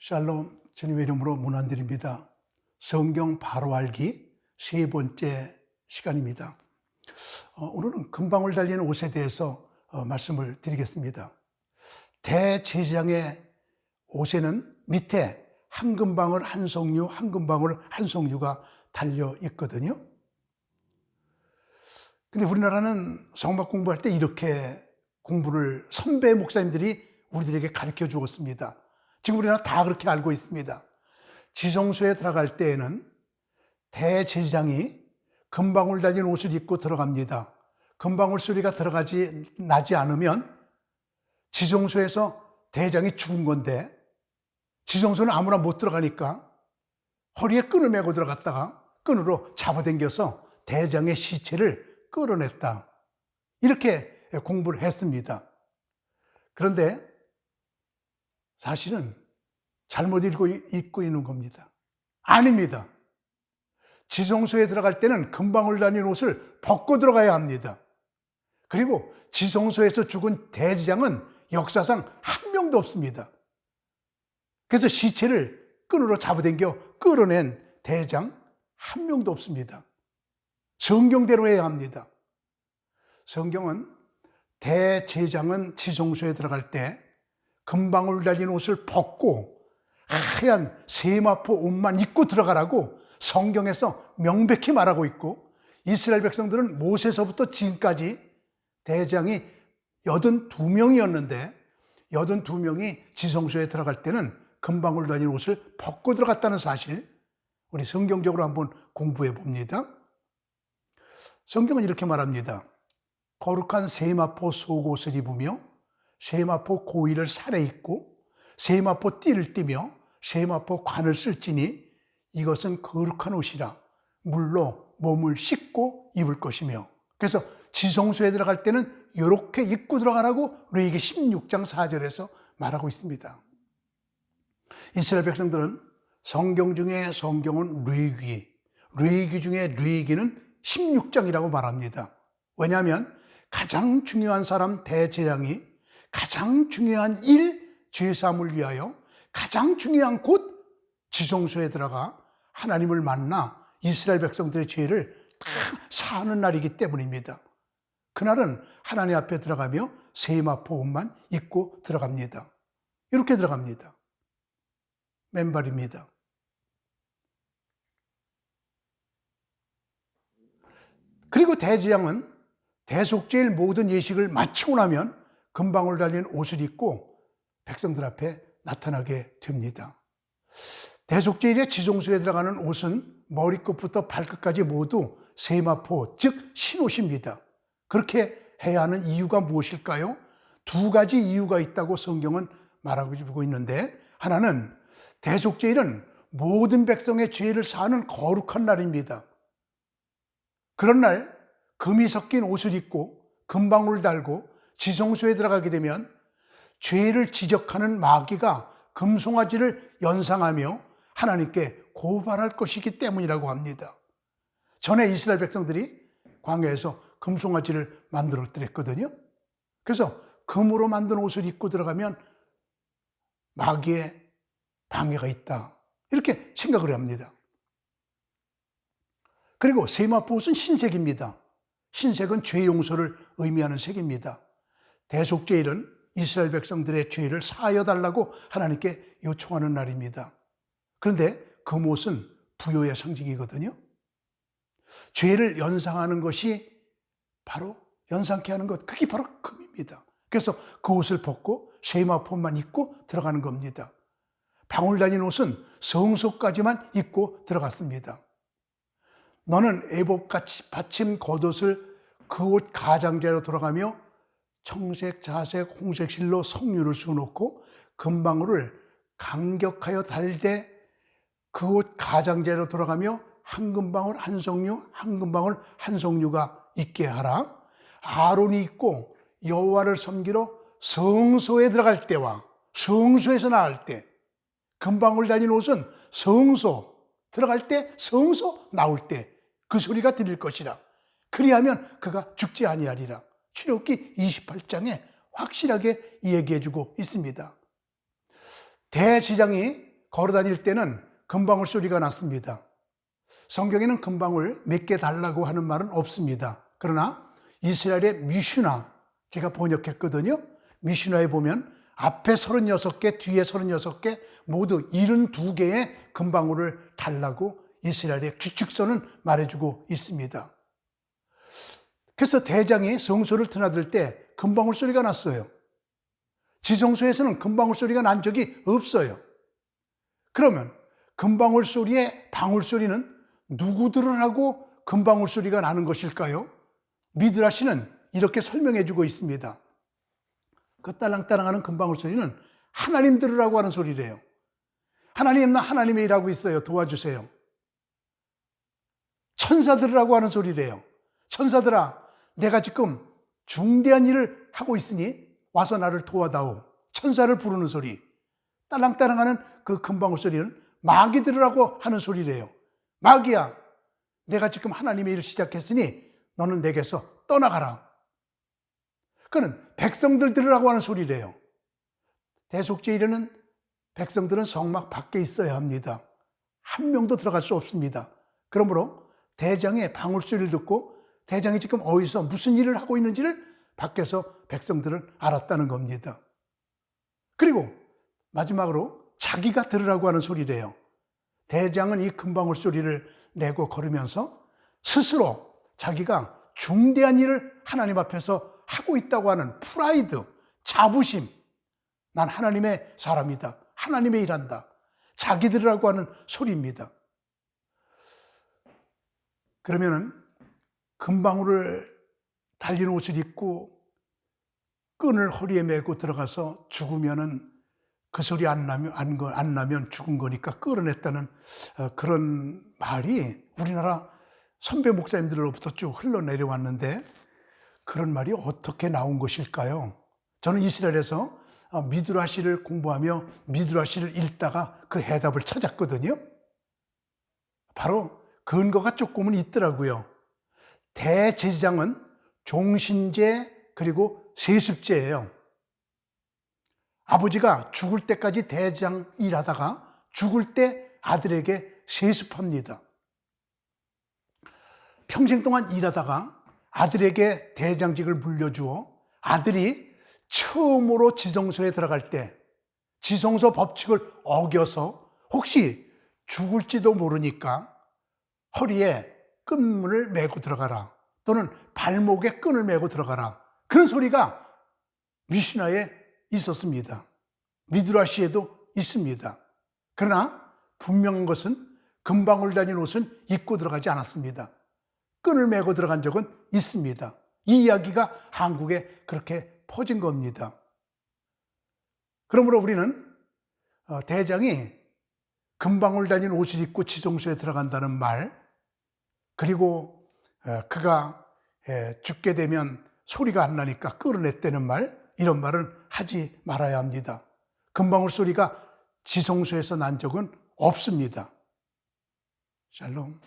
샬롬, 주님의 이름으로 문안드립니다. 성경 바로 알기 세 번째 시간입니다. 오늘은 금방울 달린 옷에 대해서 말씀을 드리겠습니다. 대제사장의 옷에는 밑에 한 금방울 한 송유, 한 금방울 한 송유가 달려 있거든요. 근데 우리나라는 성막 공부할 때 이렇게 공부를 선배 목사님들이 우리들에게 가르쳐 주었습니다. 지금 우리나라 다 그렇게 알고 있습니다. 지성소에 들어갈 때에는 대제사장이 금방울 달린 옷을 입고 들어갑니다. 금방울 소리가 나지 않으면 지성소에서 대장이 죽은 건데, 지성소는 아무나 못 들어가니까 허리에 끈을 메고 들어갔다가 끈으로 잡아당겨서 대장의 시체를 끌어냈다. 이렇게 공부를 했습니다. 그런데 사실은 잘못 읽고 있는 겁니다. 아닙니다. 지성소에 들어갈 때는 금방울 달린 옷을 벗고 들어가야 합니다. 그리고 지성소에서 죽은 대제사장은 역사상 한 명도 없습니다. 그래서 시체를 끈으로 잡아당겨 끌어낸 대제사장 한 명도 없습니다. 성경대로 해야 합니다. 성경은 대제사장은 지성소에 들어갈 때 금방울 달린 옷을 벗고 하얀 세마포 옷만 입고 들어가라고 성경에서 명백히 말하고 있고, 이스라엘 백성들은 모세서부터 지금까지 대제사장이 82명이었는데 82명이 지성소에 들어갈 때는 금방울 달린 옷을 벗고 들어갔다는 사실, 우리 성경적으로 한번 공부해 봅니다. 성경은 이렇게 말합니다. 거룩한 세마포 속옷을 입으며 세마포 고위를 살에 입고 세마포 띠를 띠며 세마포 관을 쓸지니 이것은 거룩한 옷이라 물로 몸을 씻고 입을 것이며. 그래서 지성소에 들어갈 때는 이렇게 입고 들어가라고 레위기 16장 4절에서 말하고 있습니다. 이스라엘 백성들은 성경 중에 성경은 레위기 중에 레위기는 16장이라고 말합니다. 왜냐하면 가장 중요한 사람 대제사장이 가장 중요한 죄사함을 위하여 가장 중요한 곳 지성소에 들어가 하나님을 만나 이스라엘 백성들의 죄를 다 사하는 날이기 때문입니다. 그날은 하나님 앞에 들어가며 세마포 옷만 입고 들어갑니다. 이렇게 들어갑니다. 맨발입니다. 그리고 대제사장은 대속죄일 모든 예식을 마치고 나면 금방울 달린 옷을 입고 백성들 앞에 나타나게 됩니다. 대속죄일에 지성소에 들어가는 옷은 머리끝부터 발끝까지 모두 세마포, 즉 신옷입니다. 그렇게 해야 하는 이유가 무엇일까요? 두 가지 이유가 있다고 성경은 말하고 있는데, 하나는 대속죄일은 모든 백성의 죄를 사하는 거룩한 날입니다. 그런 날 금이 섞인 옷을 입고 금방울을 달고 지성소에 들어가게 되면 죄를 지적하는 마귀가 금송아지를 연상하며 하나님께 고발할 것이기 때문이라고 합니다. 전에 이스라엘 백성들이 광야에서 금송아지를 만들었더랬거든요. 그래서 금으로 만든 옷을 입고 들어가면 마귀의 방해가 있다, 이렇게 생각을 합니다. 그리고 세마포 옷은 흰색입니다. 흰색은 죄 용서를 의미하는 색입니다. 대속죄일은 이스라엘 백성들의 죄를 사하여 달라고 하나님께 요청하는 날입니다. 그런데 금옷은 부요의 상징이거든요. 죄를 연상하는 것이 바로 연상케 하는 것, 그게 바로 금입니다. 그래서 그 옷을 벗고 세마포만 입고 들어가는 겁니다. 방울 달린 옷은 성소까지만 입고 들어갔습니다. 너는 애복같이 받침 겉옷을 그 옷 가장자리로 돌아가며 청색, 자색, 홍색 실로 석류를 수놓고 금방울을 간격하여 달되 그 옷 가장자리로 돌아가며 한 금방울 한 석류, 한 금방울 한 석류가 있게 하라. 아론이 입고 여호와를 섬기러 성소에 들어갈 때와 성소에서 나갈 때, 금방울 달린 옷은 성소 들어갈 때, 성소 나올 때 그 소리가 들릴 것이라. 그리하면 그가 죽지 아니하리라. 출애굽기 28장에 확실하게 얘기해주고 있습니다. 대제사장이 걸어 다닐 때는 금방울 소리가 났습니다. 성경에는 금방울 몇 개 달라고 하는 말은 없습니다. 그러나 이스라엘의 미슈나, 제가 번역했거든요. 미슈나에 보면 앞에 36개, 뒤에 36개, 모두 72개의 금방울을 달라고 이스라엘의 규칙서는 말해주고 있습니다. 그래서 대장이 성소를 드나들 때 금방울 소리가 났어요. 지성소에서는 금방울 소리가 난 적이 없어요. 그러면 금방울 소리의 방울 소리는 누구들을 하고 금방울 소리가 나는 것일까요? 미드라시는 이렇게 설명해 주고 있습니다. 그 딸랑딸랑하는 금방울 소리는 하나님 들으라고 하는 소리래요. 하나님, 나 하나님의 일하고 있어요. 도와주세요. 천사 들으라고 하는 소리래요. 천사들아, 내가 지금 중대한 일을 하고 있으니 와서 나를 도와다오. 천사를 부르는 소리. 딸랑딸랑하는 그 금방울 소리는 마귀 들으라고 하는 소리래요. 마귀야, 내가 지금 하나님의 일을 시작했으니 너는 내게서 떠나가라. 그는 백성들 들으라고 하는 소리래요. 대속죄일에는 백성들은 성막 밖에 있어야 합니다. 한 명도 들어갈 수 없습니다. 그러므로 대장의 방울소리를 듣고 대장이 지금 어디서 무슨 일을 하고 있는지를 밖에서 백성들은 알았다는 겁니다. 그리고 마지막으로 자기가 들으라고 하는 소리래요. 대장은 이 금방울 소리를 내고 걸으면서 스스로 자기가 중대한 일을 하나님 앞에서 하고 있다고 하는 프라이드, 자부심. 난 하나님의 사람이다. 하나님의 일한다. 자기 들으라고 하는 소리입니다. 그러면은 금방울을 달린 옷을 입고 끈을 허리에 메고 들어가서 죽으면은 그 소리 안 나면 죽은 거니까 끌어냈다는 그런 말이 우리나라 선배 목사님들로부터 쭉 흘러내려왔는데 그런 말이 어떻게 나온 것일까요? 저는 이스라엘에서 미드라시를 공부하며 미드라시를 읽다가 그 해답을 찾았거든요. 바로 근거가 조금은 있더라고요. 대제사장은 종신제 그리고 세습제예요. 아버지가 죽을 때까지 대제사장 일하다가 죽을 때 아들에게 세습합니다. 평생 동안 일하다가 아들에게 대제사장직을 물려주어 아들이 처음으로 지성소에 들어갈 때 지성소 법칙을 어겨서 혹시 죽을지도 모르니까 허리에 끈을 메고 들어가라, 또는 발목에 끈을 메고 들어가라, 그런 소리가 미슈나에 있었습니다. 미드라시에도 있습니다. 그러나 분명한 것은 금방울 달린 옷은 입고 들어가지 않았습니다. 끈을 메고 들어간 적은 있습니다. 이 이야기가 한국에 그렇게 퍼진 겁니다. 그러므로 우리는 대장이 금방울 달린 옷을 입고 지성소에 들어간다는 말, 그리고 그가 죽게 되면 소리가 안 나니까 끌어냈다는 말, 이런 말은 하지 말아야 합니다. 금방울 소리가 지성소에서 난 적은 없습니다. 샬롬.